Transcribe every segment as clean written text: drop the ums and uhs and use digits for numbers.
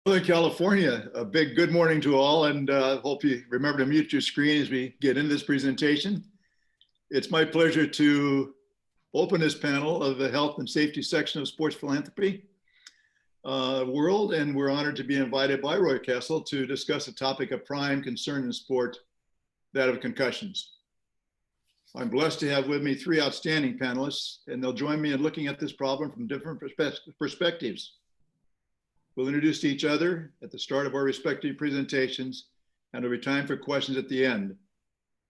Southern California. A big good morning to all, and hope you remember to mute your screen as we get into this presentation. It's my pleasure to open this panel of the Health and Safety section of Sports Philanthropy world, and we're honored to be invited by Roy Kessel to discuss a topic of prime concern in sport, that of concussions. I'm blessed to have with me three outstanding panelists, and they'll join me in looking at this problem from different perspectives. We'll introduce each other at the start of our respective presentations, and there'll be time for questions at the end.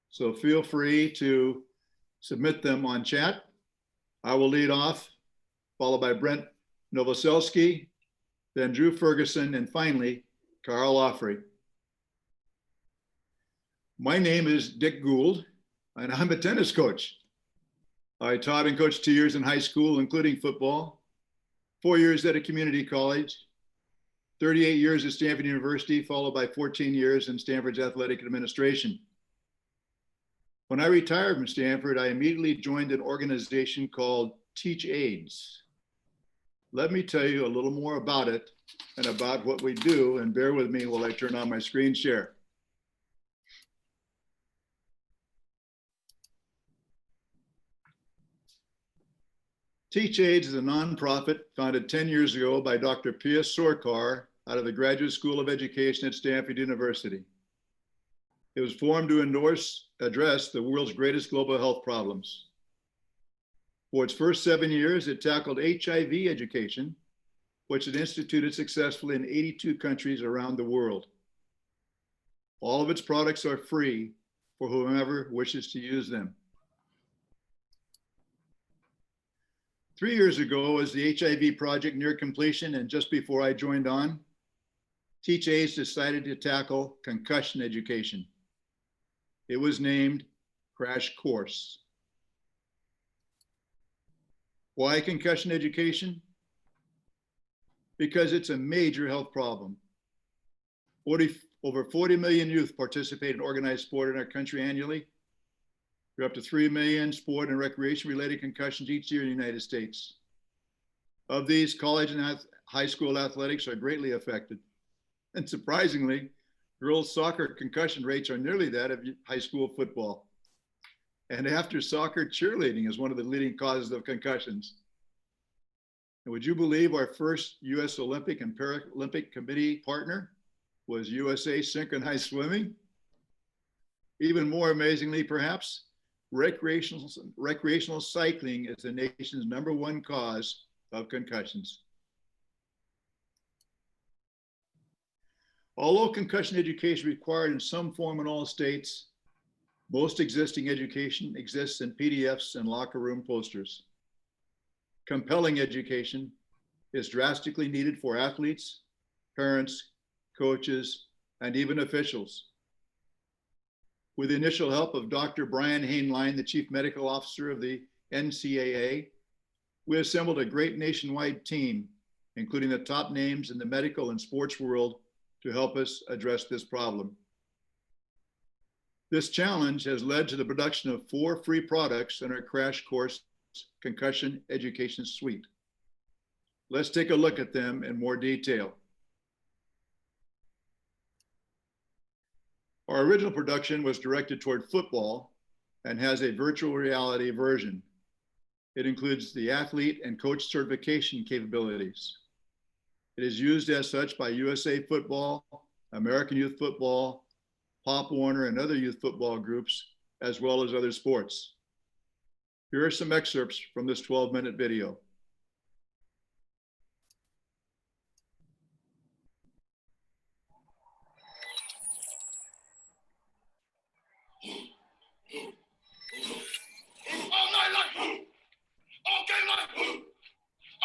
So feel free to submit them on chat. I will lead off, followed by Brent Novoselsky, then Drew Ferguson, and finally, Carl Offrey. My name is Dick Gould, and I'm a tennis coach. I taught and coached 2 years in high school, including football, 4 years at a community college, 38 years at Stanford University, followed by 14 years in Stanford's athletic administration. When I retired from Stanford, I immediately joined an organization called Teach AIDS. Let me tell you a little more about it and about what we do, and bear with me while I turn on my screen share. Teach AIDS is a nonprofit founded 10 years ago by Dr. Pia Sorkar out of the Graduate School of Education at Stanford University. It was formed to address the world's greatest global health problems. For its first 7 years, it tackled HIV education, which it instituted successfully in 82 countries around the world. All of its products are free for whomever wishes to use them. 3 years ago, as the HIV project neared completion and just before I joined on, Teach AIDS decided to tackle concussion education. It was named Crash Course. Why concussion education? Because it's a major health problem. Over 40 million youth participate in organized sport in our country annually. There are up to 3 million sport and recreation related concussions each year in the United States. Of these, college and high school athletics are greatly affected. And surprisingly, girls' soccer concussion rates are nearly that of high school football. And after soccer, cheerleading is one of the leading causes of concussions. And would you believe our first US Olympic and Paralympic Committee partner was USA Synchronized Swimming? Even more amazingly, perhaps, recreational cycling is the nation's #1 cause of concussions. Although concussion education is required in some form in all states, most existing education exists in PDFs and locker room posters. Compelling education is drastically needed for athletes, parents, coaches, and even officials. With the initial help of Dr. Brian Hainline, the Chief Medical Officer of the NCAA, we assembled a great nationwide team, including the top names in the medical and sports world, to help us address this problem. This challenge has led to the production of 4 free products in our Crash Course Concussion Education Suite. Let's take a look at them in more detail. Our original production was directed toward football and has a virtual reality version. It includes the athlete and coach certification capabilities. It is used as such by USA Football, American Youth Football, Pop Warner, and other youth football groups, as well as other sports. Here are some excerpts from this 12-minute video. All night long, all game long,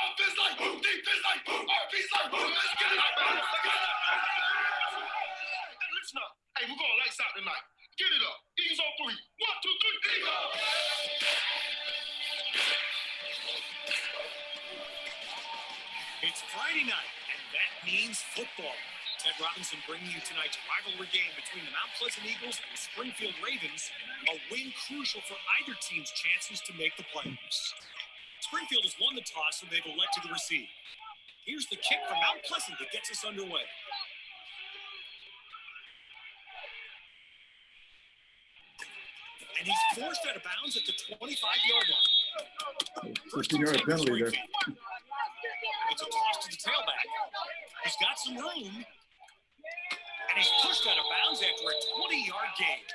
offense like, defense like, RP's like, let's get it up, man. Hey, listen up. Hey, we're going lights out tonight. Get it up. Ease on 3. 1, 2, 3, Eagle. It's Friday night, and that means football. Ted Robinson bringing you tonight's rivalry game between the Mount Pleasant Eagles and the Springfield Ravens, a win crucial for either team's chances to make the playoffs. Springfield has won the toss, and they've elected to receive. Here's the kick from Mount Pleasant that gets us underway. And he's forced out of bounds at the 25-yard line. 15-yard penalty there. It's a toss to the tailback. He's got some room. And he's pushed out of bounds after a 20-yard gain.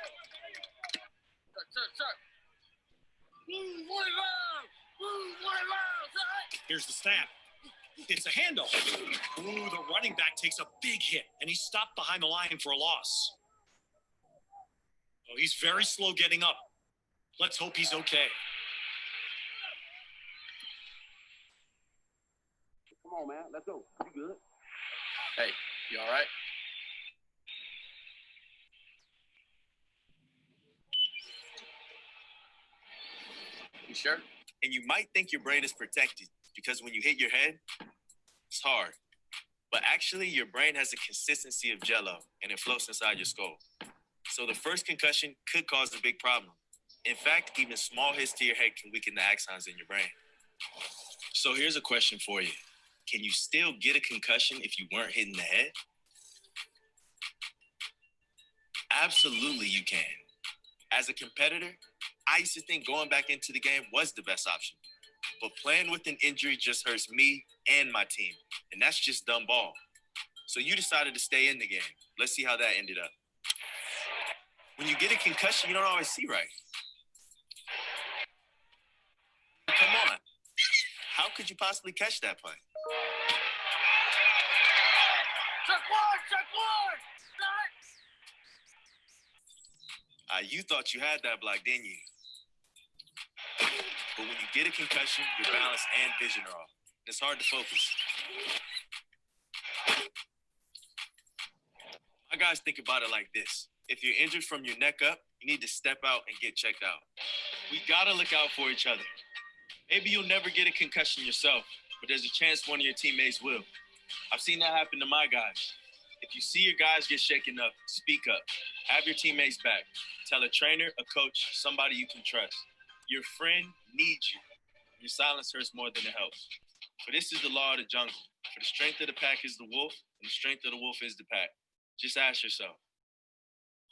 Here's the snap. It's a handoff. Ooh, the running back takes a big hit, and he's stopped behind the line for a loss. Oh, he's very slow getting up. Let's hope he's okay. Come on, man. Let's go. You good? Hey, you all right? You sure? And you might think your brain is protected because when you hit your head, it's hard. But actually, your brain has a consistency of jello and it floats inside your skull. So the first concussion could cause a big problem. In fact, even small hits to your head can weaken the axons in your brain. So here's a question for you. Can you still get a concussion if you weren't hit in the head? Absolutely you can. As a competitor, I used to think going back into the game was the best option. But playing with an injury just hurts me and my team. And that's just dumb ball. So you decided to stay in the game. Let's see how that ended up. When you get a concussion, you don't always see right. Come on. How could you possibly catch that play? Check one! You thought you had that block, didn't you? But when you get a concussion, your balance and vision are off. It's hard to focus. My guys think about it like this. If you're injured from your neck up, you need to step out and get checked out. We gotta look out for each other. Maybe you'll never get a concussion yourself, but there's a chance one of your teammates will. I've seen that happen to my guys. If you see your guys get shaken up, speak up. Have your teammates back. Tell a trainer, a coach, somebody you can trust. Your friend needs you. Your silence hurts more than it helps. But this is the law of the jungle. For the strength of the pack is the wolf, and the strength of the wolf is the pack. Just ask yourself,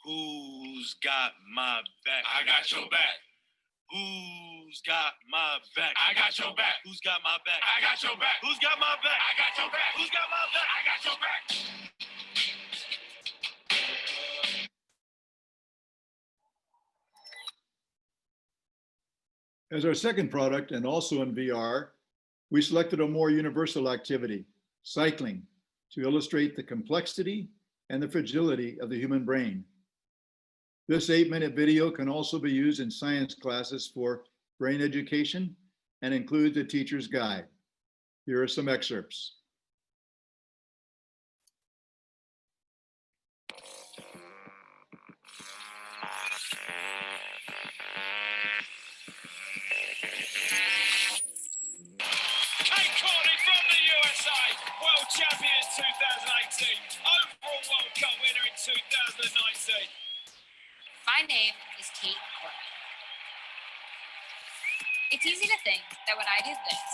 who's got my back? I got your back. Who's got my back? I got your back. Who's got my back? I got your back. Who's got my back? I got your back. Who's got my back? I got your back. As our second product, and also in VR, we selected a more universal activity, cycling, to illustrate the complexity and the fragility of the human brain. This 8-minute video can also be used in science classes for brain education and includes a teacher's guide. Here are some excerpts. World champion in 2018, overall World Cup winner in 2019. My name is Kate Courtney. It's easy to think that when I do this,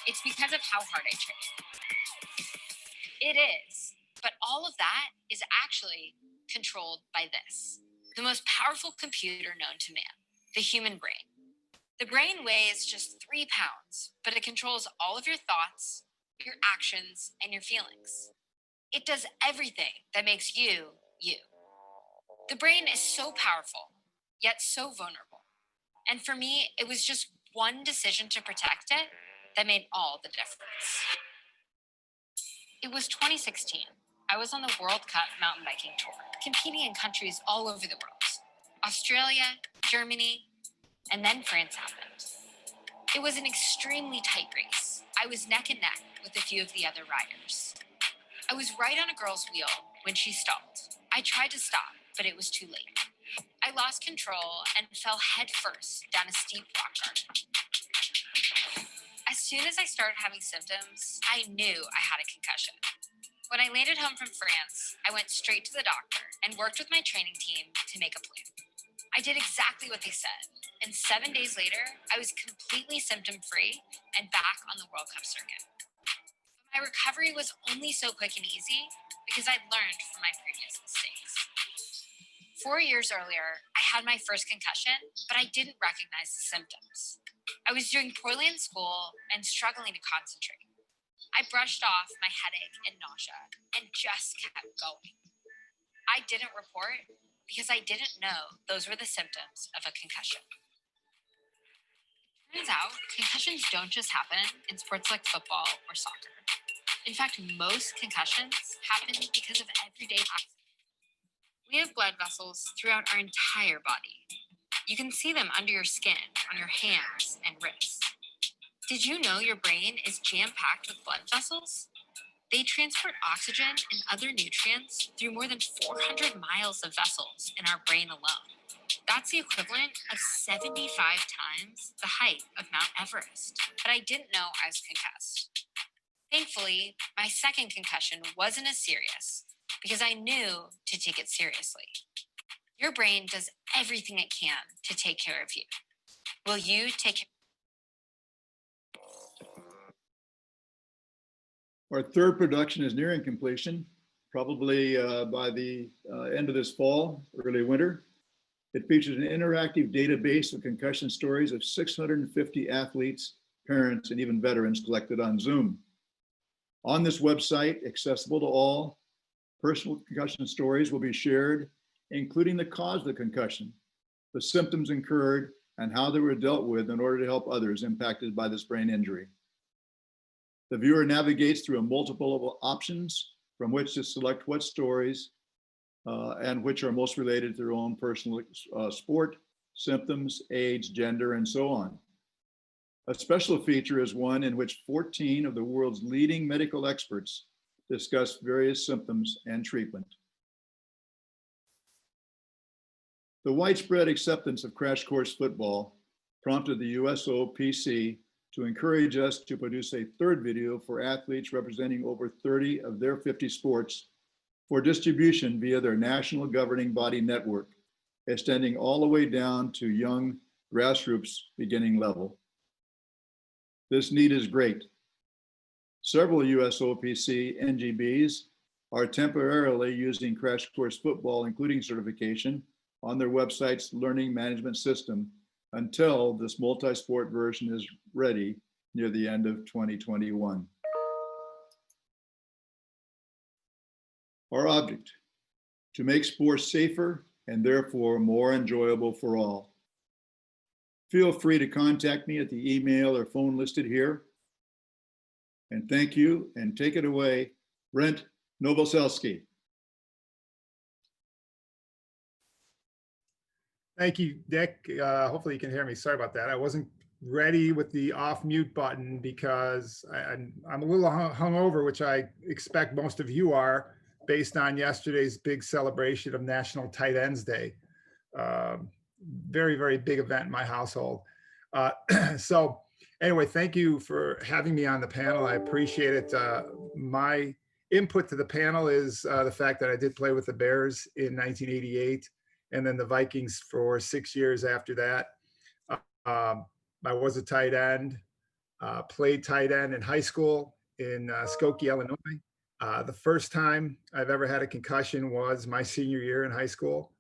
it's because of how hard I train. It is, but all of that is actually controlled by this, the most powerful computer known to man, the human brain. The brain weighs just 3 pounds, but it controls all of your thoughts, your actions, and your feelings. It does everything that makes you, you. The brain is so powerful, yet so vulnerable. And for me, it was just one decision to protect it that made all the difference. It was 2016. I was on the World Cup mountain biking tour, competing in countries all over the world. Australia, Germany, and then France happened. It was an extremely tight race. I was neck and neck with a few of the other riders. I was right on a girl's wheel when she stalled. I tried to stop, but it was too late. I lost control and fell headfirst down a steep rock garden. As soon as I started having symptoms, I knew I had a concussion. When I landed home from France, I went straight to the doctor and worked with my training team to make a plan. I did exactly what they said. And 7 days later, I was completely symptom-free and back on the World Cup circuit. But my recovery was only so quick and easy because I'd learned from my previous mistakes. 4 years earlier, I had my first concussion, but I didn't recognize the symptoms. I was doing poorly in school and struggling to concentrate. I brushed off my headache and nausea and just kept going. I didn't report because I didn't know those were the symptoms of a concussion. Turns out, concussions don't just happen in sports like football or soccer. In fact, most concussions happen because of everyday accidents. We have blood vessels throughout our entire body. You can see them under your skin, on your hands and wrists. Did you know your brain is jam-packed with blood vessels? They transport oxygen and other nutrients through more than 400 miles of vessels in our brain alone. That's the equivalent of 75 times the height of Mount Everest. But I didn't know I was concussed. Thankfully, my second concussion wasn't as serious because I knew to take it seriously. Your brain does everything it can to take care of you. Will you take care? Our third production is nearing completion, probably by the end of this fall, early winter. It features an interactive database of concussion stories of 650 athletes, parents, and even veterans collected on Zoom. On this website, accessible to all, personal concussion stories will be shared, including the cause of the concussion, the symptoms incurred, and how they were dealt with in order to help others impacted by this brain injury. The viewer navigates through a multiple options from which to select what stories and which are most related to their own personal sport, symptoms, age, gender, and so on. A special feature is one in which 14 of the world's leading medical experts discuss various symptoms and treatment. The widespread acceptance of crash course football prompted the USOPC to encourage us to produce a third video for athletes representing over 30 of their 50 sports for distribution via their national governing body network, extending all the way down to young grassroots beginning level. This need is great. Several USOPC NGBs are temporarily using crash course football, including certification, on their website's learning management system until this multi-sport version is ready near the end of 2021. Our object, to make sports safer and therefore more enjoyable for all. Feel free to contact me at the email or phone listed here. And thank you, and take it away, Brent Novoselsky. Thank you, Dick. Hopefully you can hear me. Sorry about that. I wasn't ready with the off mute button because I'm a little hungover, which I expect most of you are, based on yesterday's big celebration of National Tight Ends Day. Very, very big event in my household. So anyway, thank you for having me on the panel. I appreciate it. My input to the panel is the fact that I did play with the Bears in 1988. And then the Vikings for 6 years after that. I was a tight end, played tight end in high school in Skokie, Illinois. The first time I've ever had a concussion was my senior year in high school.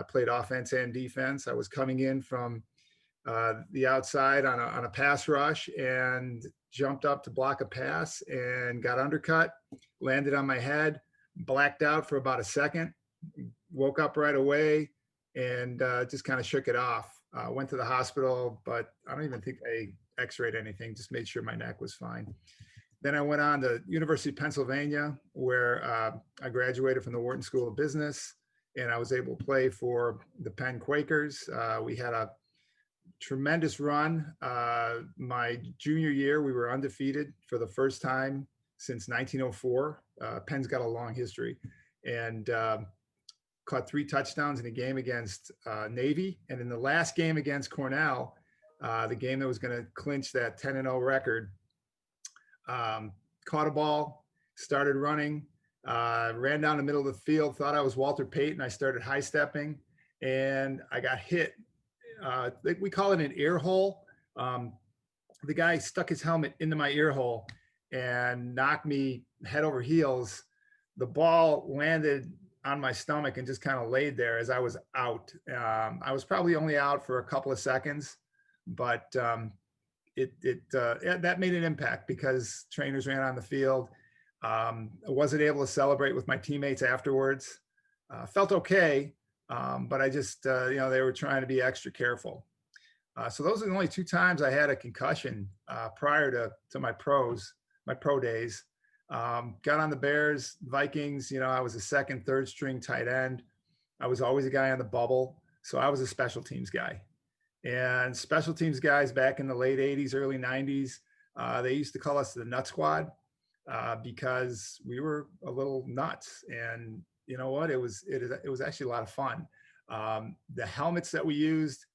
Played offense and defense. I was coming in from the outside on a pass rush and jumped up to block a pass and got undercut, landed on my head, blacked out for about a second, woke up right away, and just kind of shook it off. Went to the hospital, but I don't even think they x-rayed anything, just made sure my neck was fine. Then I went on to University of Pennsylvania, where I graduated from the Wharton School of Business, and I was able to play for the Penn Quakers. We had a tremendous run. My junior year, we were undefeated for the first time since 1904. Penn's got a long history. And caught 3 touchdowns in a game against Navy. And in the last game against Cornell, the game that was going to clinch that 10-0 record, caught a ball, started running, ran down the middle of the field, thought I was Walter Payton. I started high stepping and I got hit we call it an ear hole. The guy stuck his helmet into my ear hole and knocked me head over heels. The ball landed on my stomach and just kind of laid there as I was out. I was probably only out for a couple of seconds, but that made an impact because trainers ran on the field. I wasn't able to celebrate with my teammates afterwards. Felt okay, but I just, they were trying to be extra careful. So those are the only 2 times I had a concussion prior to my pro days. Got on the Bears, Vikings, I was a second, third string tight end. I was always a guy on the bubble. So I was a special teams guy. And special teams guys back in the late 80s, early 90s, they used to call us the Nut Squad because we were a little nuts. And you know what? It was actually a lot of fun. The helmets that we used,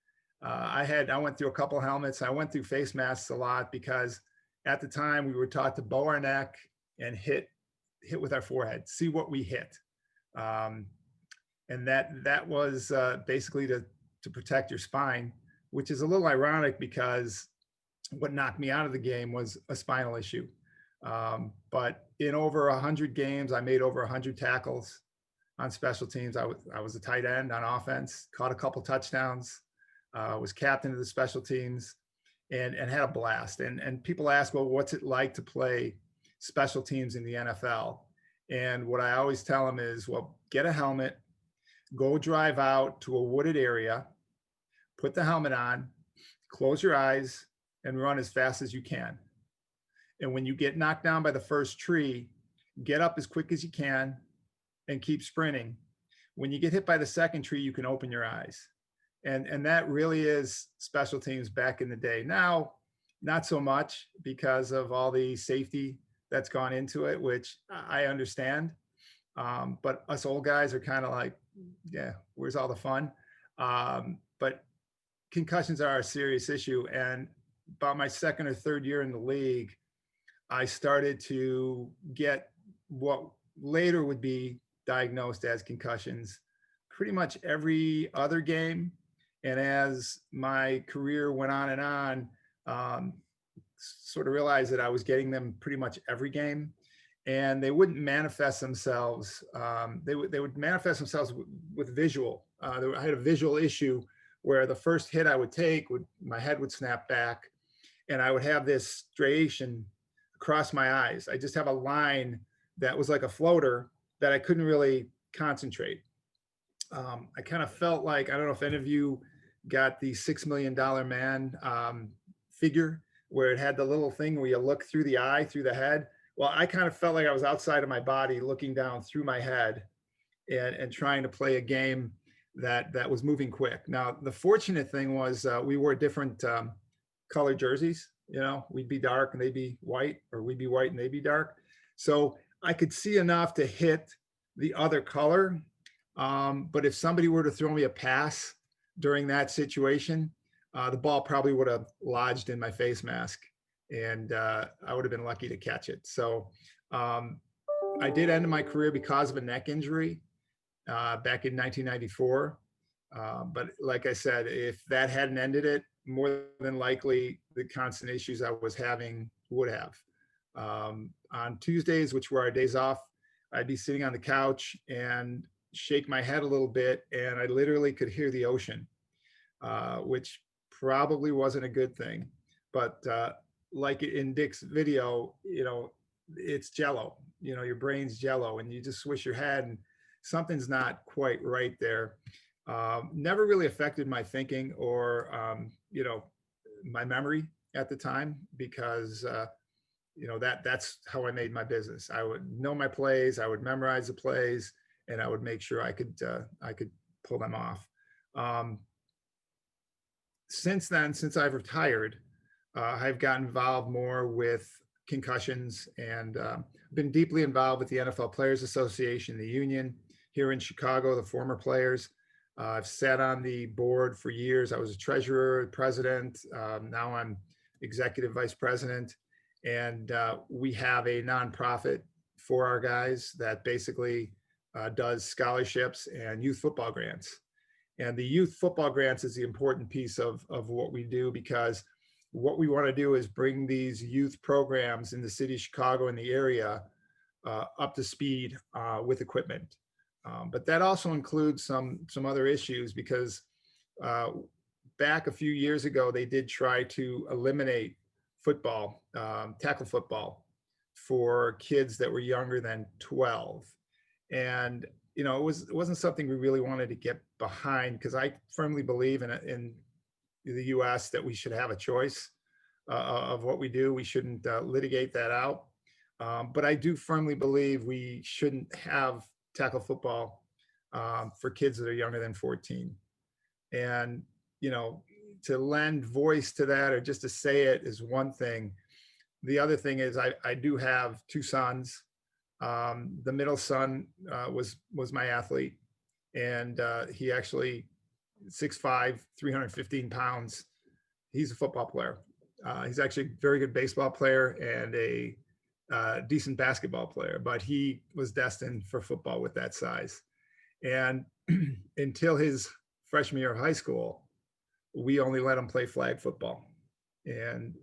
I went through a couple helmets. I went through face masks a lot because at the time we were taught to bow our neck and hit with our forehead, see what we hit. And that was basically to protect your spine, which is a little ironic because what knocked me out of the game was a spinal issue. But in over 100 games, I made over 100 tackles on special teams. I was a tight end on offense, caught a couple touchdowns, was captain of the special teams, and had a blast. And people ask, well, what's it like to play special teams in the NFL? And what I always tell them is, well, get a helmet, go drive out to a wooded area, put the helmet on, close your eyes, and run as fast as you can. And when you get knocked down by the first tree, get up as quick as you can and keep sprinting. When you get hit by the second tree, you can open your eyes. And that really is special teams back in the day. Now, not so much because of all the safety that's gone into it, which I understand. But us old guys are kind of like, yeah, where's all the fun? But concussions are a serious issue. And about my second or third year in the league, I started to get what later would be diagnosed as concussions pretty much every other game. And as my career went on and on, sort of realized that I was getting them pretty much every game, and they wouldn't manifest themselves. They would manifest themselves with visual. I had a visual issue where the first hit I would take, my head would snap back, and I would have this striation across my eyes. I just have a line that was like a floater that I couldn't really concentrate. I kind of felt like, I don't know if any of you got the $6 Million Man figure where it had the little thing where you look through the eye, through the head. Well, I kind of felt like I was outside of my body looking down through my head and trying to play a game that was moving quick. Now, the fortunate thing was we wore different color jerseys. We'd be dark and they'd be white, or we'd be white and they'd be dark. So I could see enough to hit the other color. But if somebody were to throw me a pass during that situation, the ball probably would have lodged in my face mask, and I would have been lucky to catch it. So I did end my career because of a neck injury back in 1994. But like I said, if that hadn't ended it, more than likely the constant issues I was having would have. On Tuesdays, which were our days off, I'd be sitting on the couch and shake my head a little bit, and I literally could hear the ocean, which probably wasn't a good thing. But like in Dick's video, it's jello. Your brain's jello, and you just swish your head, and something's not quite right there. Never really affected my thinking or my memory at the time, because that's how I made my business. I would know my plays, I would memorize the plays, and I would make sure I could pull them off. Since then, since I've retired, I've gotten involved more with concussions, and been deeply involved with the NFL Players Association, the union here in Chicago, the former players. I've sat on the board for years. I was a treasurer, president. Now I'm executive vice president. And we have a nonprofit for our guys that basically does scholarships and youth football grants. And the youth football grants is the important piece of what we do, because what we want to do is bring these youth programs in the city of Chicago and the area up to speed with equipment. But that also includes some other issues, because back a few years ago, they did try to eliminate football, tackle football, for kids that were younger than 12. And, you know, it wasn't something we really wanted to get behind, because I firmly believe in the US that we should have a choice of what we do. We shouldn't litigate that out. But I do firmly believe we shouldn't have tackle football for kids that are younger than 14. And, you know, to lend voice to that, or just to say it, is one thing. The other thing is I do have two sons. The middle son was my athlete, and he actually 6'5", 315 pounds. He's a football player. He's actually a very good baseball player and a decent basketball player, but he was destined for football with that size. And until his freshman year of high school, we only let him play flag football. And,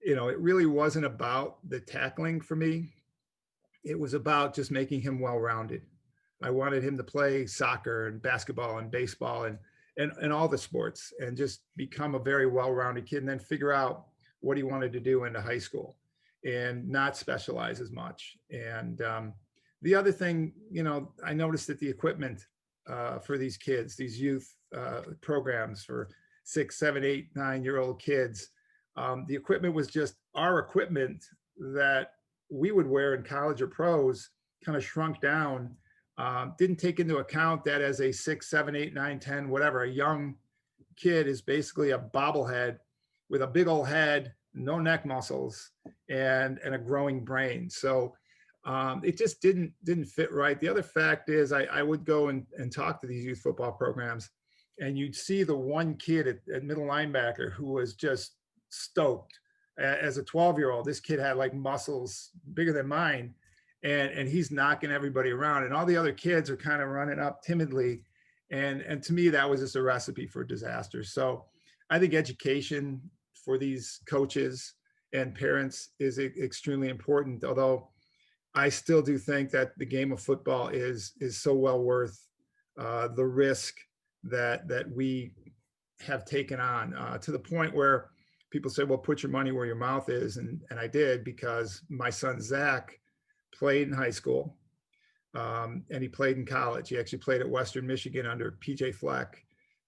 you know, it really wasn't about the tackling for me. It was about just making him well-rounded. I wanted him to play soccer and basketball and baseball and all the sports, and just become a very well-rounded kid, and then figure out what he wanted to do into high school and not specialize as much. And the other thing, you know, I noticed that the equipment for these kids, these youth programs for 6, 7, 8, 9-year-old kids, the equipment was just our equipment that we would wear in college or pros, kind of shrunk down. Didn't take into account that as a 6, 7, 8, 9, 10, whatever, a young kid is basically a bobblehead with a big old head, no neck muscles, and a growing brain. So it just didn't fit right. The other fact is I would go and talk to these youth football programs, and you'd see the one kid at middle linebacker who was just stoked. As a 12-year-old, this kid had like muscles bigger than mine, and he's knocking everybody around, and all the other kids are kind of running up timidly. And to me, that was just a recipe for disaster. So I think education for these coaches and parents is extremely important, although I still do think that the game of football is so well worth the risk that we have taken on, to the point where people say, well, put your money where your mouth is. And I did, because my son, Zach, played in high school, and he played in college. He actually played at Western Michigan under PJ Fleck,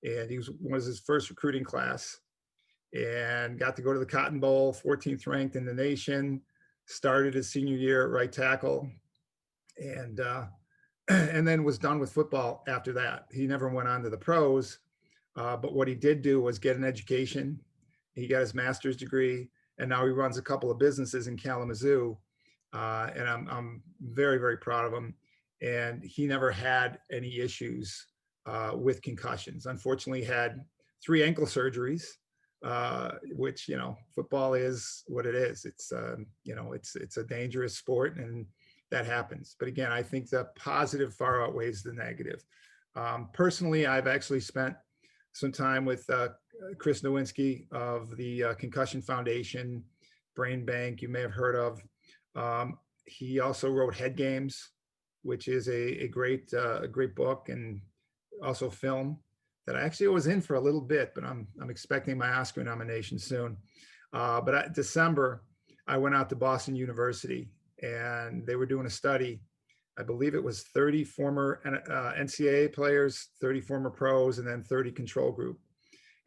and he was his first recruiting class, and got to go to the Cotton Bowl, 14th ranked in the nation, started his senior year at right tackle, and then was done with football after that. He never went on to the pros, but what he did do was get an education. He got his master's degree, and now he runs a couple of businesses in Kalamazoo. And I'm very, very proud of him. And he never had any issues with concussions. Unfortunately, had 3 ankle surgeries, which, you know, football is what it is. It's, you know, it's a dangerous sport, and that happens. But again, I think the positive far outweighs the negative. Personally, I've actually spent some time with Chris Nowinski of the Concussion Foundation, Brain Bank, you may have heard of. He also wrote Head Games, which is a great book, and also film that I actually was in for a little bit, but I'm expecting my Oscar nomination soon. But December, I went out to Boston University, and they were doing a study. I believe it was 30 former NCAA players, 30 former pros, and then 30 control group.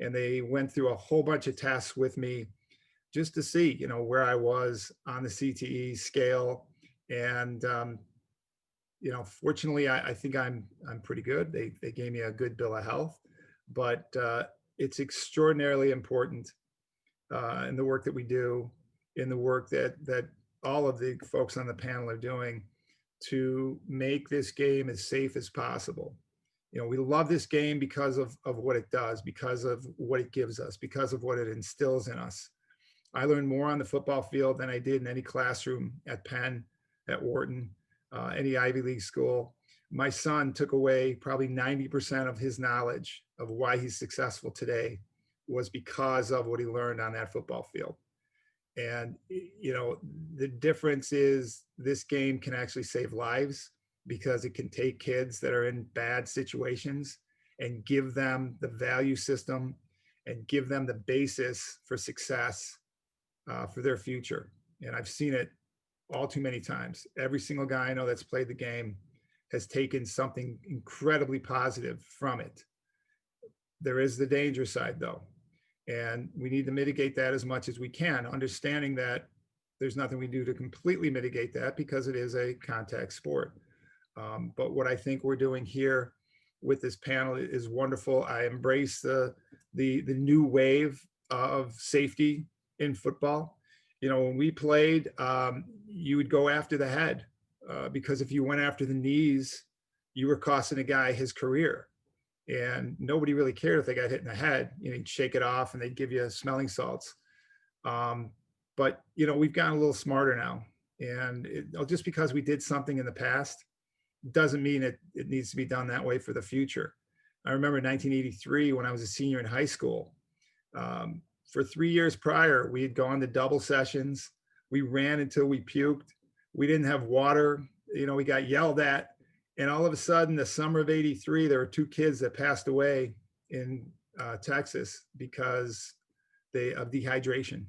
And they went through a whole bunch of tests with me just to see, you know, where I was on the CTE scale. And, you know, fortunately, I think I'm pretty good. They gave me a good bill of health, but it's extraordinarily important in the work that we do, in the work that all of the folks on the panel are doing, to make this game as safe as possible. You know, we love this game because of what it does, because of what it gives us, because of what it instills in us. I learned more on the football field than I did in any classroom at Penn, at Wharton, any Ivy League school. my son took away probably 90% of his knowledge of why he's successful today was because of what he learned on that football field. And, you know, the difference is this game can actually save lives because it can take kids that are in bad situations and give them the value system and give them the basis for success for their future. And I've seen it all too many times. Every single guy I know that's played the game has taken something incredibly positive from it. There is the danger side though. And we need to mitigate that as much as we can, understanding that there's nothing we do to completely mitigate that because it is a contact sport. But what I think we're doing here with this panel is wonderful. I embrace the new wave of safety in football. You know, when we played, you would go after the head because if you went after the knees, you were costing a guy his career. And nobody really cared if they got hit in the head. You know, you'd shake it off and they'd give you smelling salts. But, you know, we've gotten a little smarter now. And just because we did something in the past doesn't mean it needs to be done that way for the future. I remember 1983 when I was a senior in high school. For 3 years prior, we had gone to double sessions. We ran until we puked. We didn't have water. You know, we got yelled at. And all of a sudden, the summer of '83, there were 2 kids that passed away in Texas because of dehydration.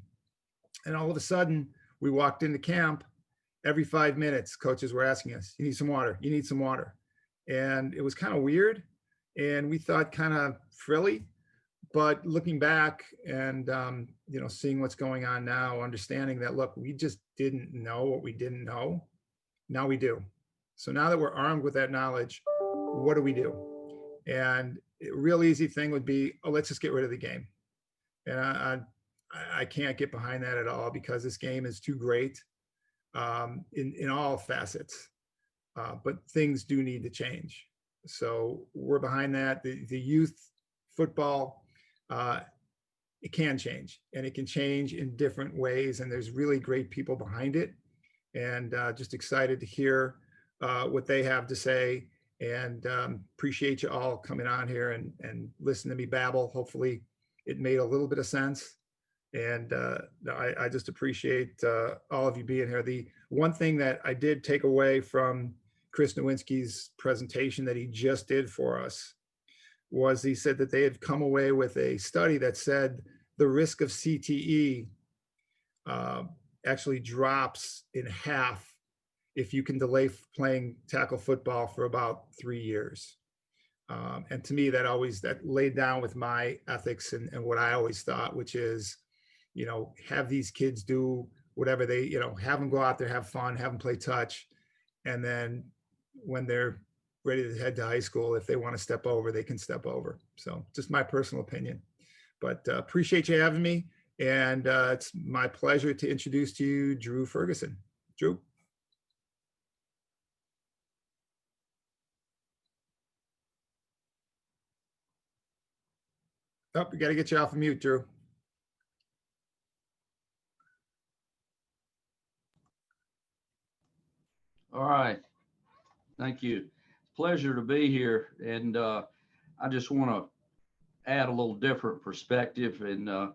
And all of a sudden, we walked into camp. Every 5 minutes, coaches were asking us, "You need some water. You need some water." And it was kind of weird. And we thought kind of frilly. But looking back and, you know, seeing what's going on now, understanding that, look, we just didn't know what we didn't know. Now we do. So now that we're armed with that knowledge, what do we do? And a real easy thing would be, oh, let's just get rid of the game. And I can't get behind that at all because this game is too great in all facets. But things do need to change. So we're behind that. The youth football, it can change, and it can change in different ways. And there's really great people behind it. And just excited to hear what they have to say, and appreciate you all coming on here and listen to me babble. Hopefully it made a little bit of sense. And I just appreciate all of you being here. The one thing that I did take away from Chris Nowinski's presentation that he just did for us was he said that they had come away with a study that said the risk of CTE actually drops in half if you can delay playing tackle football for about 3 years. And to me, that laid down with my ethics and what I always thought, which is, you know, have these kids do whatever they, you know, have them go out there, have fun, have them play touch. And then when they're ready to head to high school, if they want to step over, they can step over. So just my personal opinion, but appreciate you having me. And it's my pleasure to introduce to you Drew Ferguson. Drew. Oh, we got to get you off of mute, Drew. All right. Thank you. Pleasure to be here. And I just want to add a little different perspective. And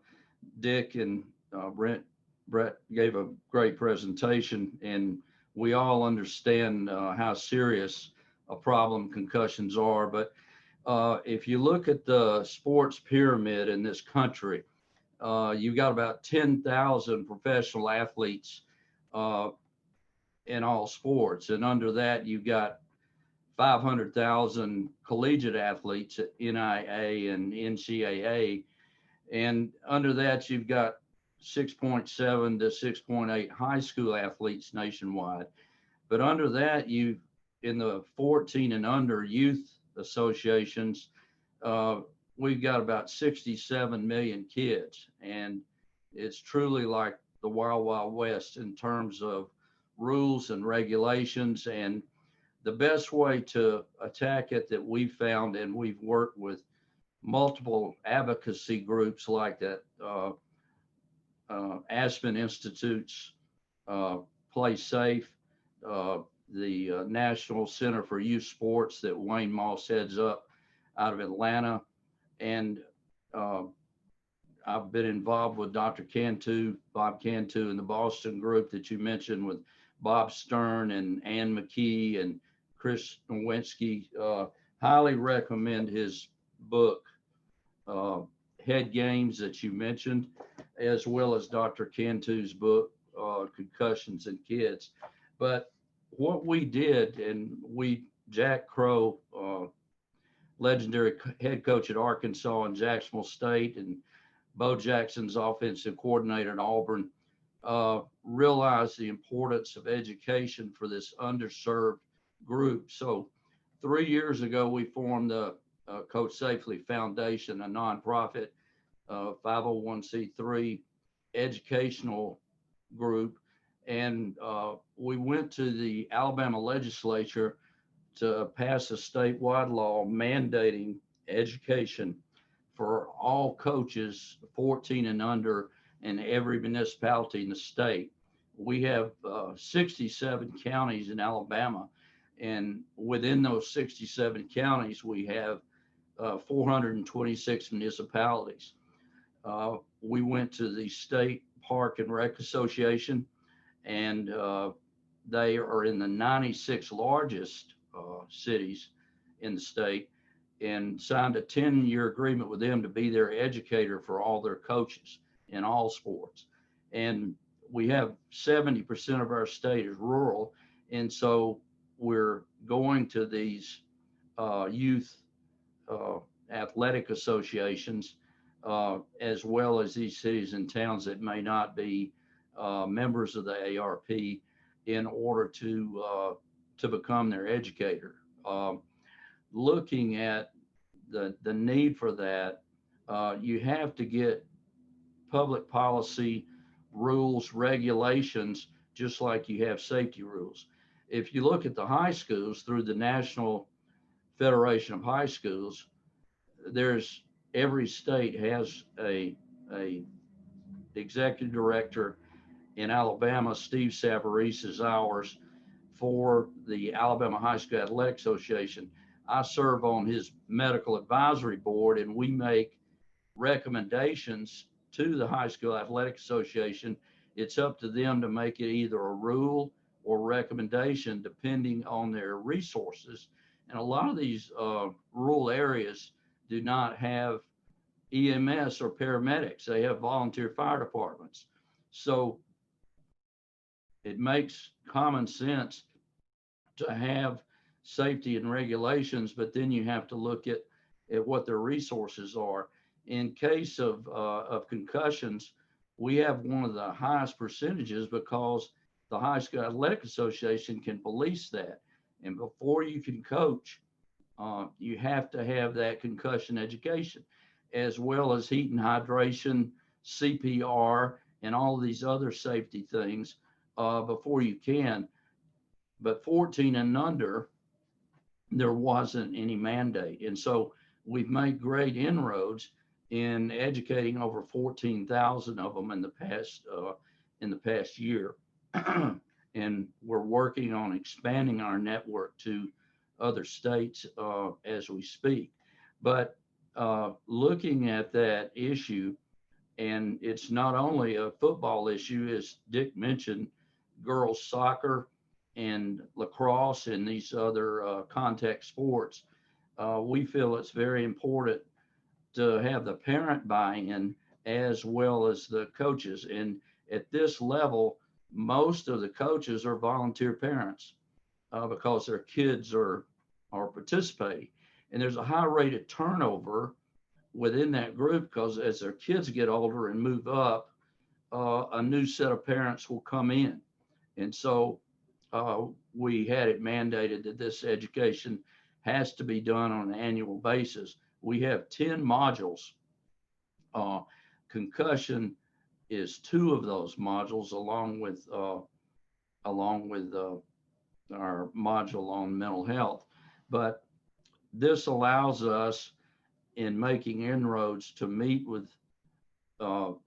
Dick and Brett gave a great presentation, and we all understand how serious a problem concussions are. But if you look at the sports pyramid in this country, you've got about 10,000 professional athletes in all sports. And under that, you've got 500,000 collegiate athletes at NIA and NCAA. And under that, you've got 6.7 to 6.8 high school athletes nationwide. But under that, in the 14 and under youth associations, we've got about 67 million kids. And it's truly like the Wild Wild West in terms of rules and regulations. And the best way to attack it that we've found, and we've worked with multiple advocacy groups like that, Aspen Institute's Play Safe, the National Center for Youth Sports that Wayne Moss heads up out of Atlanta. And I've been involved with Dr. Bob Cantu, and the Boston group that you mentioned with Bob Stern and Ann McKee and Chris Nowinski. Highly recommend his book, Head Games, that you mentioned, as well as Dr. Cantu's book, Concussions in Kids. But what we did, and Jack Crow, legendary head coach at Arkansas and Jacksonville State, and Bo Jackson's offensive coordinator at Auburn, realized the importance of education for this underserved group. So 3 years ago, we formed the Coach Safely Foundation, a nonprofit 501c3 educational group. And we went to the Alabama legislature to pass a statewide law mandating education for all coaches 14 and under in every municipality in the state. We have 67 counties in Alabama, and within those 67 counties, we have 426 municipalities. We went to the State Park and Rec Association, and they are in the 96 largest cities in the state, and signed a 10-year agreement with them to be their educator for all their coaches in all sports. And we have 70% of our state is rural. And so we're going to these youth athletic associations, as well as these cities and towns that may not be members of the ARP, in order to become their educator. Looking at the need for that, you have to get public policy rules, regulations, just like you have safety rules. If you look at the high schools through the National Federation of High Schools, every state has a executive director. In Alabama, Steve Savarese is ours for the Alabama High School Athletic Association. I serve on his medical advisory board, and we make recommendations to the High School Athletic Association. It's up to them to make it either a rule or recommendation depending on their resources. And a lot of these rural areas do not have EMS or paramedics. They have volunteer fire departments. So it makes common sense to have safety and regulations, but then you have to look at what their resources are. In case of concussions, we have one of the highest percentages because the High School Athletic Association can police that. And before you can coach, you have to have that concussion education, as well as heat and hydration, CPR, and all these other safety things before you can. But 14 and under, there wasn't any mandate. And so we've made great inroads in educating over 14,000 of them in the past year. And we're working on expanding our network to other states as we speak. But looking at that issue, and it's not only a football issue, as Dick mentioned, girls soccer and lacrosse and these other contact sports, we feel it's very important to have the parent buy-in as well as the coaches. And at this level, most of the coaches are volunteer parents because their kids are participating. And there's a high rate of turnover within that group because as their kids get older and move up, a new set of parents will come in. And so we had it mandated that this education has to be done on an annual basis. We have 10 modules. Concussion is 2 of those modules, along with our module on mental health. But this allows us, in making inroads, to meet with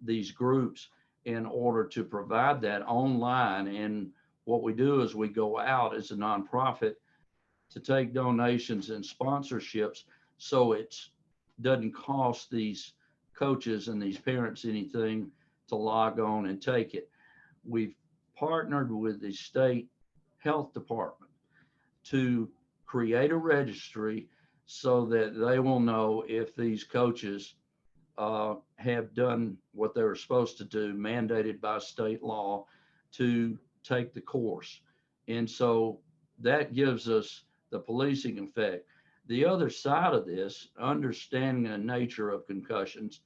these groups in order to provide that online. And what we do is we go out as a nonprofit to take donations and sponsorships, so it doesn't cost these coaches and these parents anything to log on and take it. We've partnered with the state health department to create a registry so that they will know if these coaches have done what they were supposed to do, mandated by state law, to take the course. And so that gives us the policing effect. The other side of this, understanding the nature of concussions,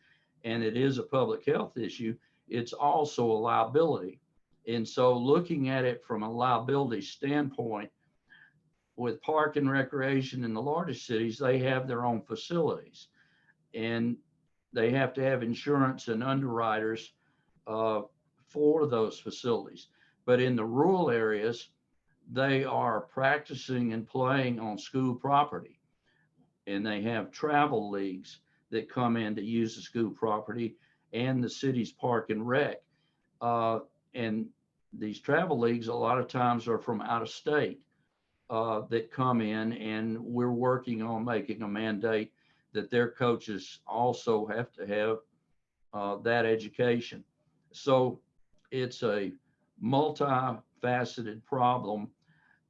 and it is a public health issue, it's also a liability. And so looking at it from a liability standpoint, with park and recreation in the largest cities, they have their own facilities, and they have to have insurance and underwriters for those facilities. But in the rural areas, they are practicing and playing on school property, and they have travel leagues that come in to use the school property and the city's park and rec. And these travel leagues a lot of times are from out of state that come in, and we're working on making a mandate that their coaches also have to have that education. So it's a multifaceted problem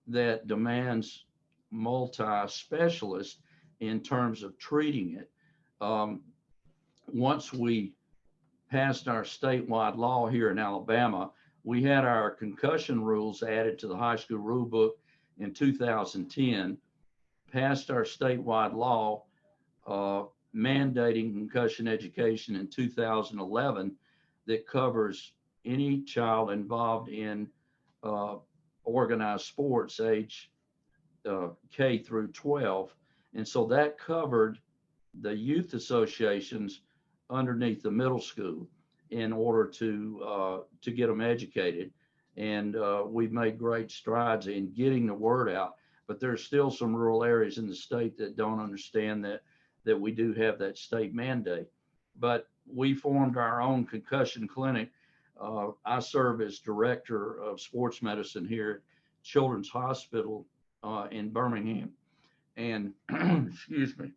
that demands multi-specialists in terms of treating it. Once we passed our statewide law here in Alabama, we had our concussion rules added to the high school rule book in 2010, passed our statewide law mandating concussion education in 2011 that covers any child involved in organized sports age K through 12. And so that covered the youth associations underneath the middle school in order to get them educated. And we've made great strides in getting the word out, but there's still some rural areas in the state that don't understand that we do have that state mandate. But we formed our own concussion clinic. I serve as director of sports medicine here at Children's Hospital in Birmingham, and excuse me,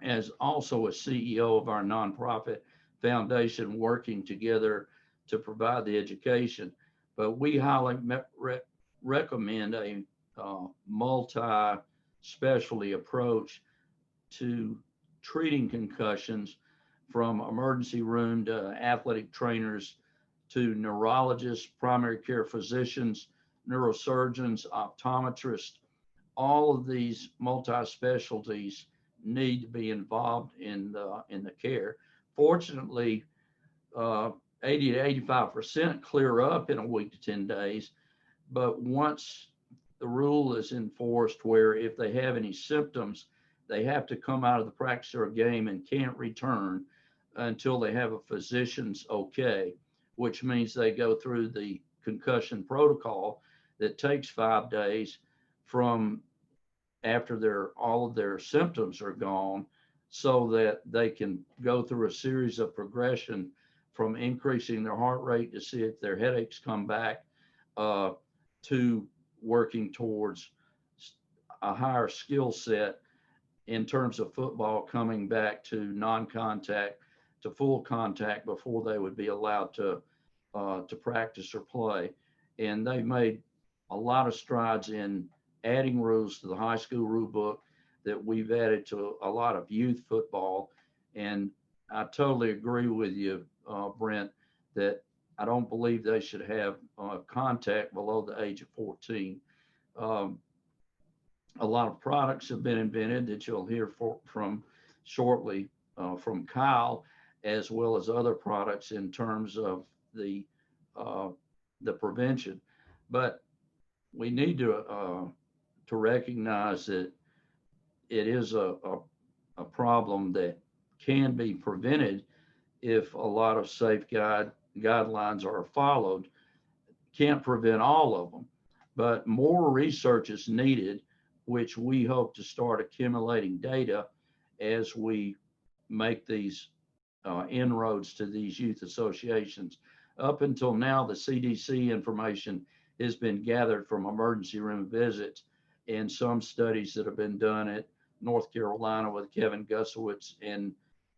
as also a CEO of our nonprofit foundation, working together to provide the education. But we highly recommend a multi-specialty approach to treating concussions, from emergency room to athletic trainers to neurologists, primary care physicians, neurosurgeons, optometrists. All of these multi-specialties need to be involved in the care. Fortunately, 80 to 85% clear up in a week to 10 days. But once the rule is enforced where if they have any symptoms, they have to come out of the practice or game and can't return until they have a physician's okay, which means they go through the concussion protocol that takes 5 days from after all of their symptoms are gone, so that they can go through a series of progression from increasing their heart rate to see if their headaches come back to working towards a higher skill set in terms of football, coming back to non-contact to full contact before they would be allowed to practice or play. And they've made a lot of strides in adding rules to the high school rule book that we've added to a lot of youth football. And I totally agree with you, Brent, that I don't believe they should have contact below the age of 14. A lot of products have been invented that you'll hear from shortly from Kyle, as well as other products in terms of the prevention. But we need to recognize that it is a problem that can be prevented if a lot of safe guidelines are followed. Can't prevent all of them, but more research is needed, which we hope to start accumulating data as we make these inroads to these youth associations. Up until now, the CDC information has been gathered from emergency room visits and some studies that have been done at North Carolina with Kevin Gusowitz and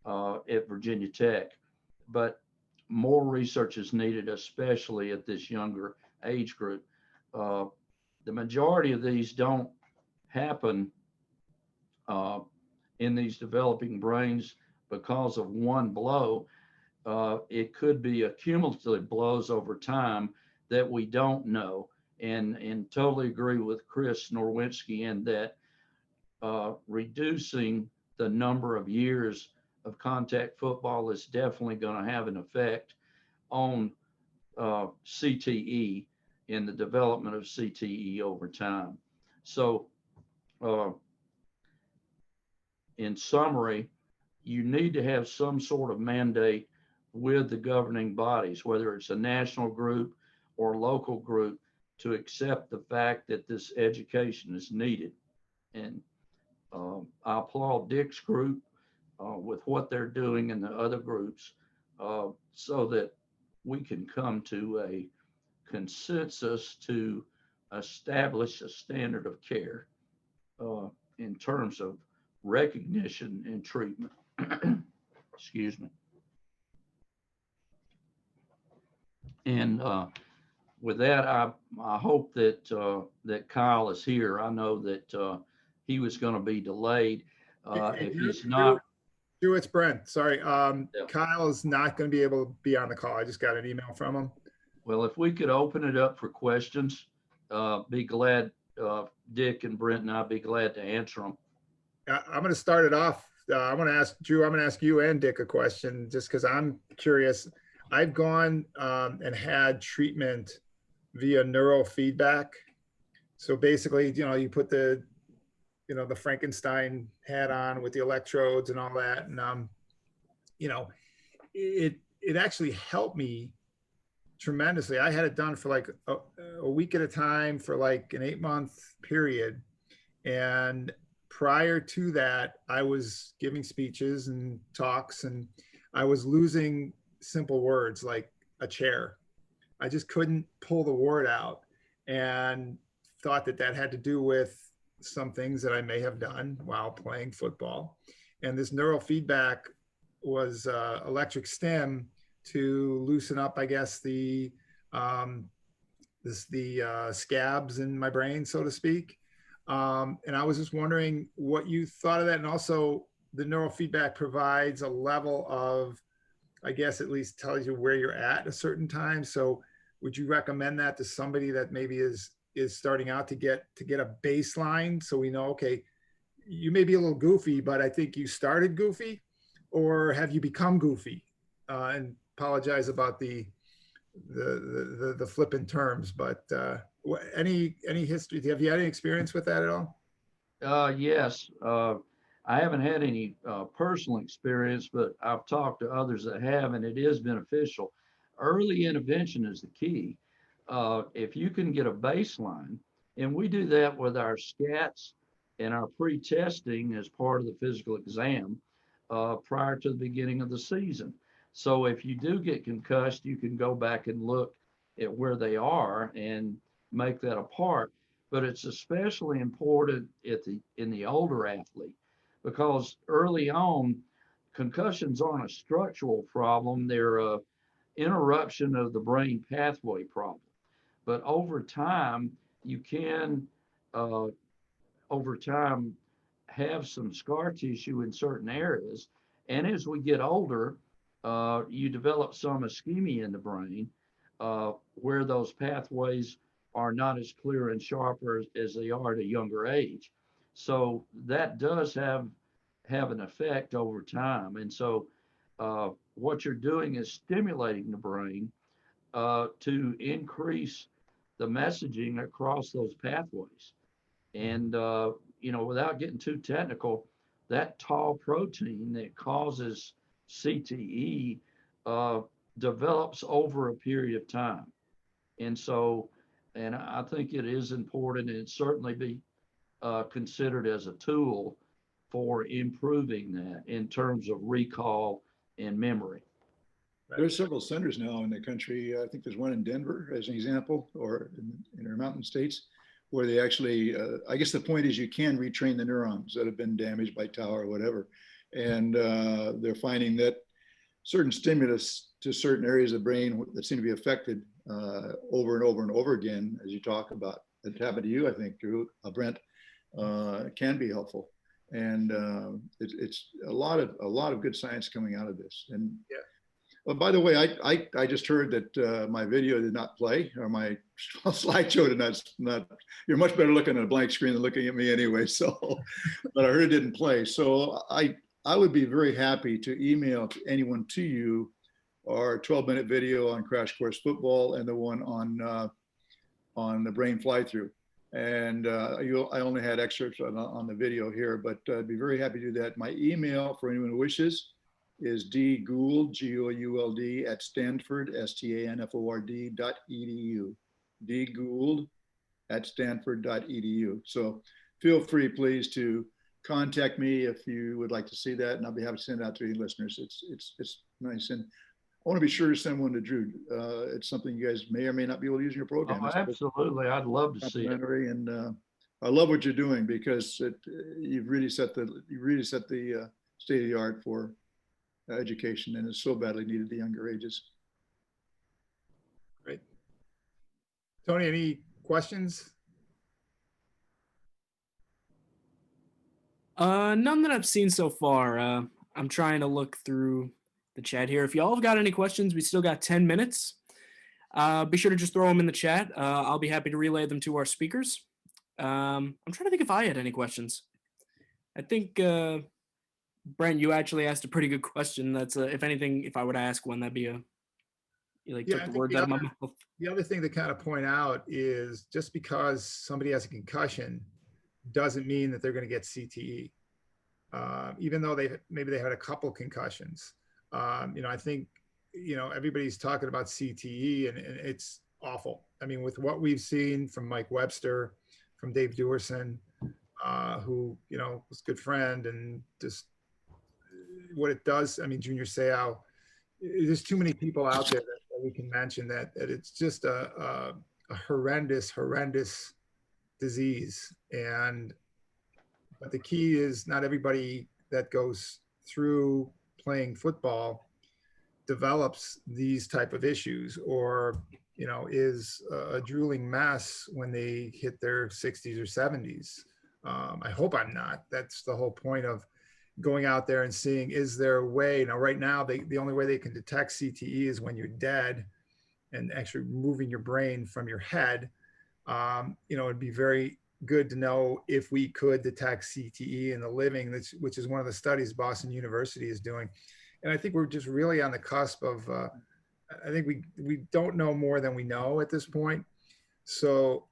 at Virginia Tech. But more research is needed, especially at this younger age group. The majority of these don't happen in these developing brains because of one blow. It could be accumulative blows over time that we don't know. And totally agree with Chris Norwinski in that reducing the number of years of contact football is definitely going to have an effect on CTE in the development of CTE over time. So in summary, you need to have some sort of mandate with the governing bodies, whether it's a national group or local group, to accept the fact that this education is needed. And I applaud Dick's group with what they're doing and the other groups so that we can come to a consensus to establish a standard of care in terms of recognition and treatment. Excuse me. And with that, I hope that that Kyle is here. I know that he was going to be delayed. If he's not, It's Brent. Sorry, Kyle is not going to be able to be on the call. I just got an email from him. Well, if we could open it up for questions, be glad. Dick and Brent and I'd be glad to answer them. I'm going to start it off. I'm going to ask Drew. I'm going to ask you and Dick a question, just because I'm curious. I've gone and had treatment via neurofeedback. So basically, you put the Frankenstein hat on with the electrodes and all that, and it actually helped me tremendously. I had it done for like a week at a time for like an 8-month period, and prior to that, I was giving speeches and talks, and I was losing simple words like a chair. I just couldn't pull the word out, and thought that had to do with some things that I may have done while playing football. And this neurofeedback was electric stim to loosen up, I guess, the scabs in my brain, so to speak. And I was just wondering what you thought of that. And also the neurofeedback provides a level of, I guess, at least tells you where you're at a certain time. So would you recommend that to somebody that maybe is starting out to get a baseline, so we know, okay, you may be a little goofy, but I think you started goofy, or have you become goofy? And apologize about the flippant terms, but any history? Have you had any experience with that at all? Yes. I haven't had any personal experience, but I've talked to others that have, and it is beneficial. Early intervention is the key. If you can get a baseline, and we do that with our scats and our pre-testing as part of the physical exam prior to the beginning of the season. So if you do get concussed, you can go back and look at where they are and make that apart. But it's especially important in the older athlete, because early on, concussions aren't a structural problem. They're a interruption of the brain pathway problem. But over time, you can, over time, have some scar tissue in certain areas. And as we get older, you develop some ischemia in the brain where those pathways are not as clear and sharper as they are at a younger age. So that does have an effect over time. And so what you're doing is stimulating the brain to increase the messaging across those pathways. And, without getting too technical, that tau protein that causes CTE develops over a period of time. And so, and I think it is important, and it certainly be considered as a tool for improving that in terms of recall and memory. There's several centers now in the country. I think there's one in Denver as an example, or in our mountain states, where they actually, I guess the point is you can retrain the neurons that have been damaged by tau or whatever. And they're finding that certain stimulus to certain areas of the brain that seem to be affected over and over and over again, as you talk about, it happened to you, I think, Drew, Brent, can be helpful. And it's a lot of good science coming out of this. And yeah. Well, by the way, I just heard that my video did not play, or my slideshow did not. You're much better looking at a blank screen than looking at me anyway. So, but I heard it didn't play. So I would be very happy to email to anyone to you our 12-minute video on Crash Course Football and the one on the brain fly through. And I only had excerpts on the video here, but I'd be very happy to do that. My email for anyone who wishes is dgould, G-O-U-L-D, at Stanford, STANFORD.edu. dgould at Stanford.edu. So feel free, please, to contact me if you would like to see that, and I'll be happy to send it out to any listeners. It's nice. And I want to be sure to send one to Drew. It's something you guys may or may not be able to use in your program. Oh, absolutely. I'd love to see it. And I love what you're doing, because you've really set the state of the art for education, and it's so badly needed at the younger ages. Great. Tony, any questions? None that I've seen so far. I'm trying to look through the chat here. If y'all have got any questions, we still got 10 minutes. Be sure to just throw them in the chat. I'll be happy to relay them to our speakers. I'm trying to think if I had any questions. I think, Brent, you actually asked a pretty good question. That's if anything, if I were to ask one, that'd be took the words out of my mouth. The other thing to kind of point out is just because somebody has a concussion doesn't mean that they're going to get CTE. Even though maybe they had a couple concussions. I think, everybody's talking about CTE and it's awful. I mean, with what we've seen from Mike Webster, from Dave Dewerson, who, was a good friend, and just what it does. I mean, Junior Seau, there's too many people out there that we can mention that it's just a horrendous disease. But the key is not everybody that goes through playing football develops these type of issues, or is a drooling mess when they hit their 60s or 70s. I hope I'm not. That's the whole point of going out there and seeing, is there a way? Now, right now, the only way they can detect CTE is when you're dead and actually moving your brain from your head. It'd be very good to know if we could detect CTE in the living, which is one of the studies Boston University is doing. And I think we're just really on the cusp of, I think we don't know more than we know at this point. So,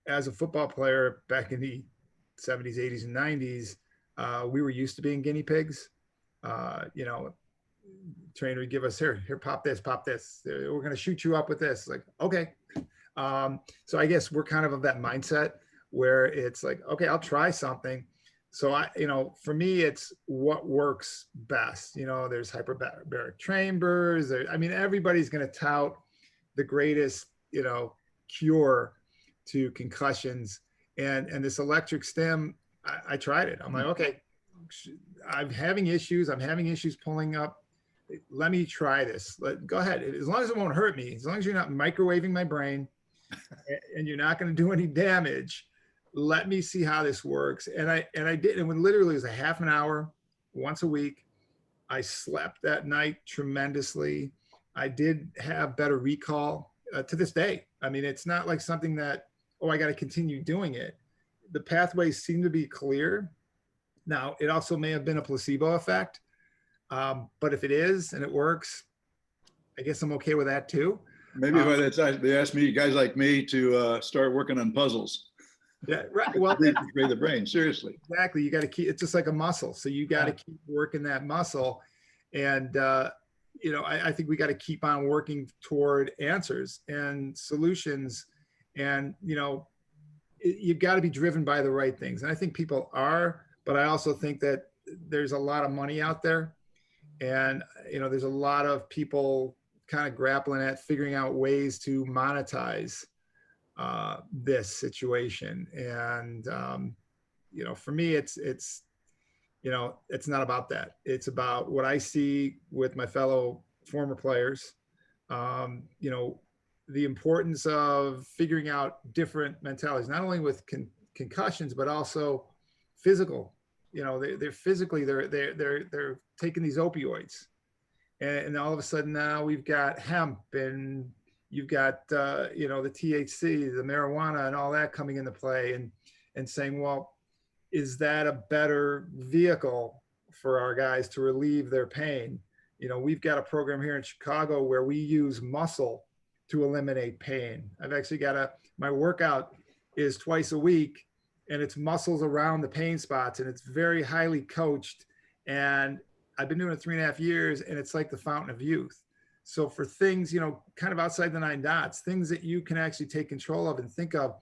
as a football player back in the 70s, 80s, and 90s, we were used to being guinea pigs. Trainer would give us, here, pop this. We're going to shoot you up with this. Like, okay. So I guess we're kind of that mindset where it's like, okay, I'll try something. So for me, it's what works best. There's hyperbaric chambers. Everybody's going to tout the greatest, cure to concussions, and this electric stim. I tried it. I'm like, okay, I'm having issues pulling up. Let me try this. Go ahead. As long as it won't hurt me, as long as you're not microwaving my brain and you're not going to do any damage, let me see how this works. And I did. And when literally it was a half an hour once a week. I slept that night tremendously. I did have better recall to this day. It's not like something that, I got to continue doing it. The pathways seem to be clear. Now, it also may have been a placebo effect. But if it is and it works, I guess I'm okay with that too. Maybe by that time they asked me, guys like me, to start working on puzzles. Yeah, right. Well, retrograde the brain, seriously. Exactly. You got to keep. It's just like a muscle, so you got to keep working that muscle, and I think we got to keep on working toward answers and solutions, and you've got to be driven by the right things. And I think people are, but I also think that there's a lot of money out there. And, there's a lot of people kind of grappling at figuring out ways to monetize this situation. And, for me, it's not about that. It's about what I see with my fellow former players. The importance of figuring out different mentalities, not only with concussions, but also physical. They're physically, they're taking these opioids, and all of a sudden now we've got hemp, and you've got the THC, the marijuana, and all that coming into play, and saying, well, is that a better vehicle for our guys to relieve their pain? We've got a program here in Chicago where we use muscle to eliminate pain. I've actually got my workout is twice a week, and it's muscles around the pain spots, and it's very highly coached. And I've been doing it 3.5 years, and it's like the fountain of youth. So for things, kind of outside the 9 dots, things that you can actually take control of and think of.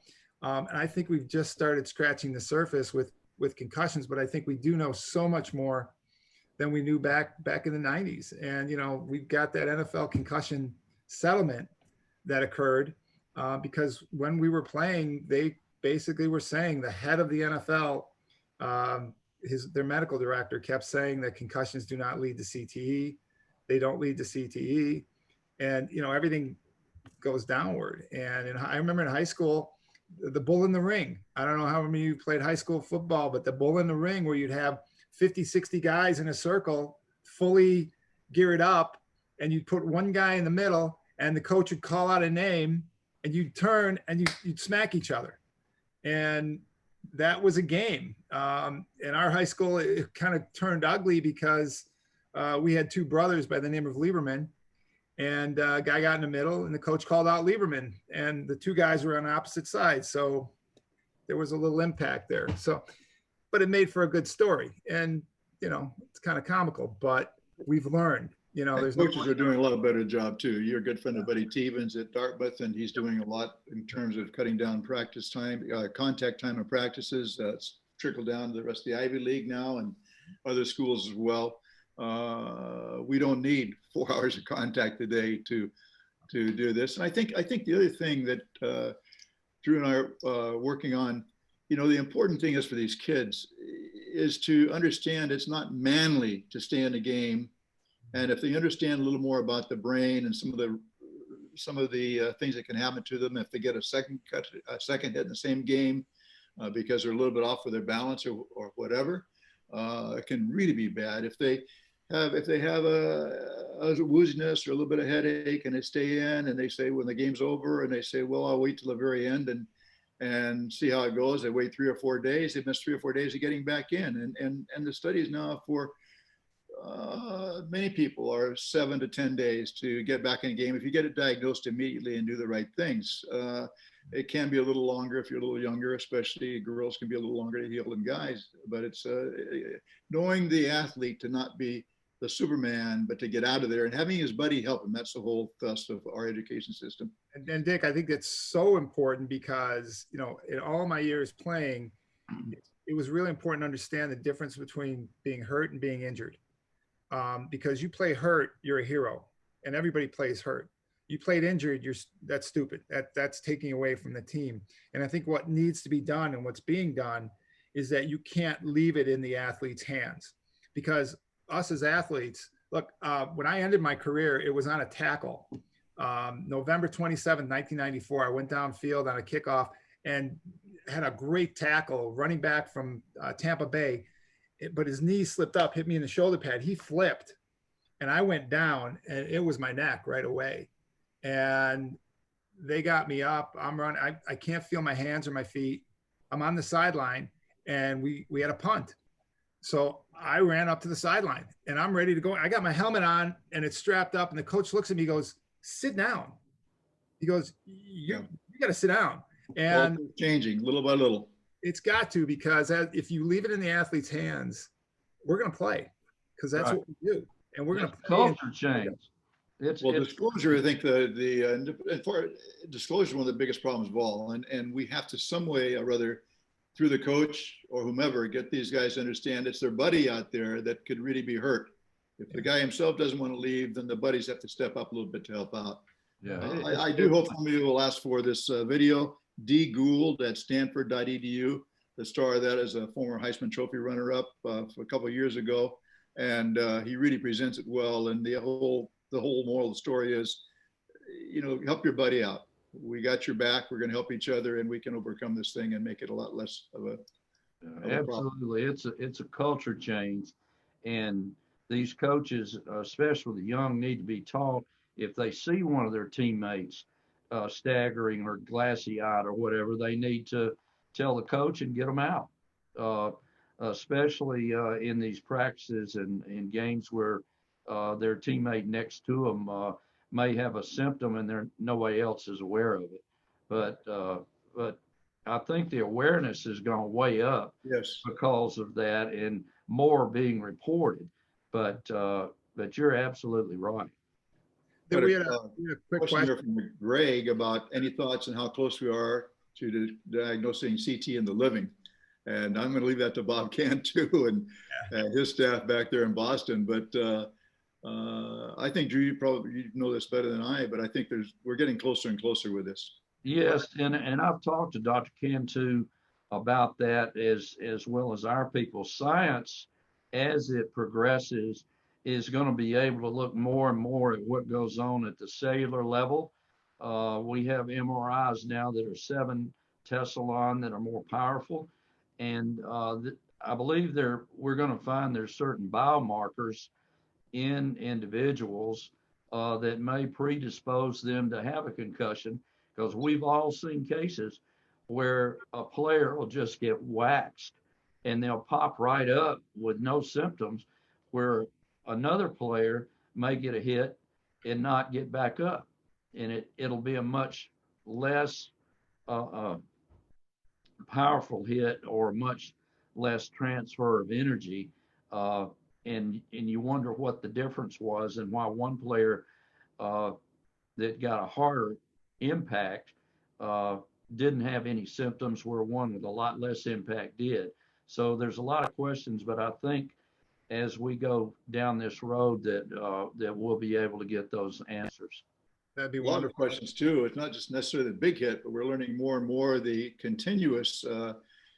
And I think we've just started scratching the surface with concussions, but I think we do know so much more than we knew back in the 90s. And, we've got that NFL concussion settlement that occurred because when we were playing, they basically were saying, the head of the NFL, their medical director kept saying that concussions do not lead to CTE. They don't lead to CTE. And, everything goes downward. And I remember in high school, the bull in the ring. I don't know how many of you played high school football, but the bull in the ring, where you'd have 50, 60 guys in a circle, fully geared up, and you'd put one guy in the middle, and the coach would call out a name, and you'd turn and you'd smack each other. And that was a game. In our high school, it kind of turned ugly because we had 2 brothers by the name of Lieberman. And a guy got in the middle, and the coach called out Lieberman, and the 2 guys were on opposite sides. So there was a little impact there. So, but it made for a good story. And, it's kind of comical, but we've learned, there's coaches are doing a lot better job too. You're a good friend of Buddy Stevens at Dartmouth, and he's doing a lot in terms of cutting down practice time, contact time of practices. It's trickled down to the rest of the Ivy League now and other schools as well. We don't need 4 hours of contact a day to do this. And I think the other thing that Drew and I are working on, the important thing is for these kids is to understand it's not manly to stay in a game. And if they understand a little more about the brain and some of the things that can happen to them if they get a second hit in the same game because they're a little bit off with their balance or whatever, it can really be bad. If they have a wooziness or a little bit of headache and they stay in and they say when the game's over and they say, well, I'll wait till the very end and see how it goes. They wait 3 or 4 days. They miss 3 or 4 days of getting back in. And the studies now for many people are 7 to 10 days to get back in a game if you get it diagnosed immediately and do the right things. It can be a little longer if you're a little younger, especially girls can be a little longer to heal than guys. But it's knowing the athlete to not be the Superman, but to get out of there and having his buddy help him. That's the whole thrust of our education system. And Dick, I think that's so important because, in all my years playing, it was really important to understand the difference between being hurt and being injured. Because you play hurt, you're a hero, and everybody plays hurt. You played injured, that's stupid. That's taking away from the team. And I think what needs to be done and what's being done is that you can't leave it in the athlete's hands, because us as athletes, look, when I ended my career, it was on a tackle. November 27, 1994, I went downfield on a kickoff and had a great tackle running back from Tampa Bay. But his knee slipped up, hit me in the shoulder pad. He flipped, and I went down, and it was my neck right away. And they got me up. I'm running. I can't feel my hands or my feet. I'm on the sideline, and we had a punt. So I ran up to the sideline, and I'm ready to go. I got my helmet on, and it's strapped up, and the coach looks at me, goes, sit down. He goes, you got to sit down. And changing little by little. It's got to, because if you leave it in the athlete's hands, we're going to play, because that's right. What we do. And we're going to play. Culture change. Disclosure, I think disclosure is one of the biggest problems of all. And we have to some way or other, through the coach or whomever, get these guys to understand it's their buddy out there that could really be hurt If the guy himself doesn't want to leave, then the buddies have to step up a little bit to help out. Yeah, I do hope somebody will ask for this video. D. Gould at Stanford.edu. The star of that is a former Heisman Trophy runner-up a couple of years ago, and he really presents it well. And the whole moral of the story is, help your buddy out. We got your back. We're going to help each other, and we can overcome this thing and make it a lot less of a absolutely. It's a culture change, and these coaches, especially the young, need to be taught if they see one of their teammates staggering or glassy-eyed or whatever, they need to tell the coach and get them out, especially in these practices and in games where their teammate next to them may have a symptom and nobody else is aware of it. But I think the awareness has gone way up because of that and more being reported. But you're absolutely right. We had a quick question here from Greg about any thoughts on how close we are to diagnosing CT in the living. And I'm going to leave that to Bob Cantu and his staff back there in Boston. But I think, Drew, you know this better than I, but I think we're getting closer and closer with this. Yes, and I've talked to Dr. Cantu about that as well as our people. Science, as it progresses, is going to be able to look more and more at what goes on at the cellular level. We have MRIs now that are 7 Tesla that are more powerful. And I believe we're going to find there's certain biomarkers in individuals that may predispose them to have a concussion, because we've all seen cases where a player will just get waxed and they'll pop right up with no symptoms, where another player may get a hit and not get back up. And it'll be a much less powerful hit or much less transfer of energy. And you wonder what the difference was and why one player that got a harder impact didn't have any symptoms where one with a lot less impact did. So there's a lot of questions, but I think as we go down this road that we'll be able to get those answers. That'd be a lot wonderful. of questions too. It's not just necessarily the big hit, but we're learning more and more of the continuous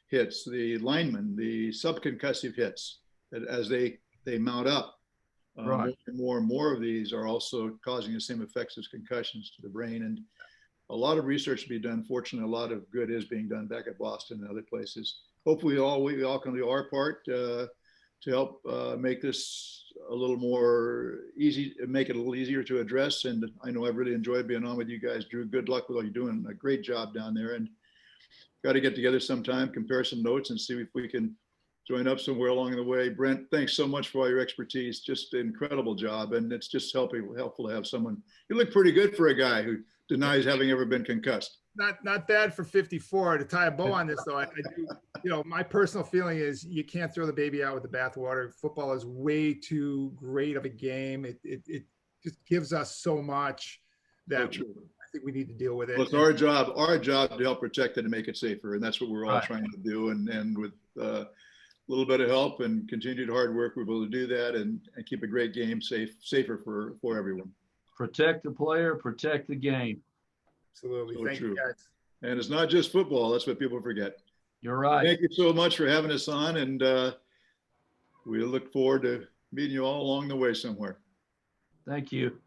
hits, the linemen, the subconcussive hits, that as they mount up. Right. More and more of these are also causing the same effects as concussions to the brain. And a lot of research to be done. Fortunately, a lot of good is being done back at Boston and other places. Hopefully we all can do our part to help make this a little more easy, make it a little easier to address. And I know I've really enjoyed being on with you guys, Drew. Good luck with all you're doing. A great job down there, and got to get together sometime, compare some notes, and see if we can join up somewhere along the way. Brent, thanks so much for all your expertise. Just an incredible job, and it's just helpful to have someone. You look pretty good for a guy who denies having ever been concussed. Not bad for 54. To tie a bow on this, though, I do. My personal feeling is you can't throw the baby out with the bathwater. Football is way too great of a game. It just gives us so much that I think we need to deal with it. Well, it's our job to help protect it and make it safer, and that's what we're all trying to do. And with a little bit of help and continued hard work, we're able to do that and keep a great game safer for everyone. Protect the player, protect the game. Absolutely. So Thank true. you, guys. And it's not just football. That's what people forget. You're right. Thank you so much for having us on. And we look forward to meeting you all along the way somewhere. Thank you.